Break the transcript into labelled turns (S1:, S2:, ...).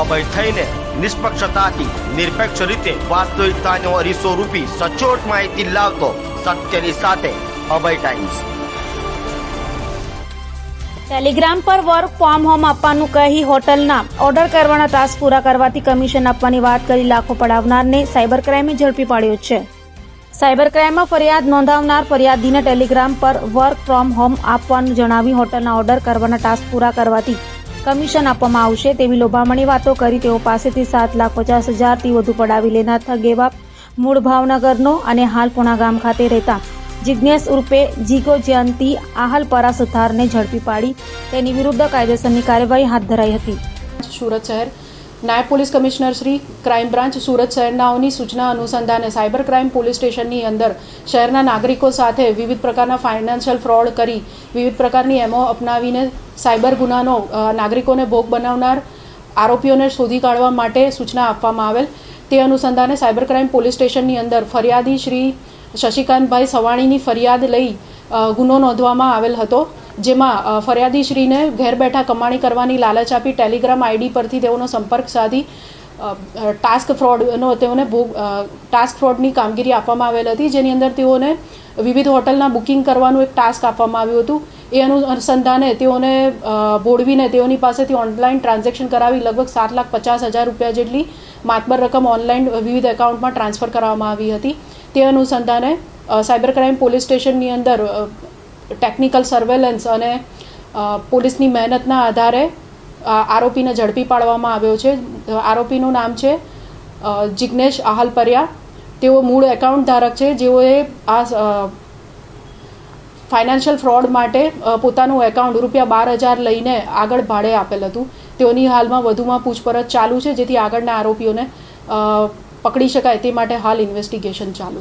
S1: અભય થઈને નિષ્પક્ષતાથી નિરપેક્ષ રીતે વાસ્તવિકતાનો અરીસો રૂપી સચોટ માહિતી લાવતો સત્યની સાથે અભય ટાઈમ્સ।
S2: ટેલિગ્રામ પર વર્ક ફ્રોમ હોમ આપવાનું કહી હોટલના ઓર્ડર કરવાના ટાસ્ક પૂરા કરવાથી કમિશન આપવાની વાત કરી લાખો પડાવનારને સાયબર ક્રાઇમે ઝડપી પાડ્યો છે। સાયબર ક્રાઇમમાં ફરિયાદ નોંધાવનાર ફરિયાદીને ટેલિગ્રામ પર વર્ક ફ્રોમ હોમ આપવાનું જણાવી હોટલના ઓર્ડર કરવાના ટાસ્ક પૂરા કરવાથી કમિશન આપવામાં આવશે તેવી લોભામણી વાતો કરી તેઓ પાસેથી 7,50,000થી વધુ પડાવી લેનાર ઠગ એવા મૂળ ભાવનગરનો અને હાલ પુણા ગામ ખાતે રહેતા જિજ્ઞેશ ઉર્ફે જીગો જયંતી આહલપરા સુથારને ઝડપી પાડી તેની વિરુદ્ધ કાયદેસરની કાર્યવાહી હાથ ધરાઈ હતી।
S3: સુરત શહેર નાયબ police commissioner Shri crime branch Surat શહેરનાઓની સૂચના અનુસંધાને સાયબર ક્રાઇમ પોલીસ સ્ટેશનની અંદર શહેરના નાગરિકો સાથે વિવિધ પ્રકારના ફાઇનાન્શિયલ ફ્રોડ કરી વિવિધ પ્રકારની એમો અપનાવીને સાયબર ગુનાનો નાગરિકોને ભોગ બનાવનાર આરોપીઓને શોધી કાઢવા માટે સૂચના આપવામાં આવેલ। તે અનુસંધાને સાયબર ક્રાઇમ પોલીસ સ્ટેશનની અંદર ફરિયાદી શ્રી શશિકાંતભાઈ સવાણીની ફરિયાદ લઈ ગુનો નોંધવામાં આવેલ હતો, જેમાં ફરિયાદીશ્રીને ઘેર બેઠા કમાણી કરવાની લાલચ આપી ટેલિગ્રામ આઈડી પરથી તેઓનો સંપર્ક સાધી ટાસ્ક ફ્રોડની કામગીરી આપવામાં આવેલ હતી, જેની અંદર તેઓને વિવિધ હોટલના બુકિંગ કરવાનું એક ટાસ્ક આપવામાં આવ્યું હતું। એ અનુસંધાને તેઓને બોળવીને તેઓની પાસેથી ઓનલાઈન ટ્રાન્ઝેક્શન કરાવી લગભગ 7,50,000 રૂપિયા જેટલી માતબર રકમ ઓનલાઈન વિવિધ એકાઉન્ટમાં ટ્રાન્સફર કરવામાં આવી હતી। તે અનુસંધાને સાયબર ક્રાઇમ પોલીસ સ્ટેશનની અંદર ટેકનિકલ સર્વેલન્સ અને પોલીસની મહેનતના આધારે આરોપીને ઝડપી પાડવામાં આવ્યો છે। આરોપીનું નામ છે જિજ્ઞેશ આહલપરિયા। તેઓ મૂળ એકાઉન્ટ ધારક છે, જેઓએ આ ફાઇનાન્શિયલ ફ્રોડ માટે પોતાનું એકાઉન્ટ ₹12,000 લઈને આગળ ભાડે આપેલ હતું। તેઓની હાલમાં વધુમાં પૂછપરછ ચાલુ છે, જેથી આગળના આરોપીઓને પકડી શકાય તે માટે હાલ ઇન્વેસ્ટિગેશન ચાલુ છે।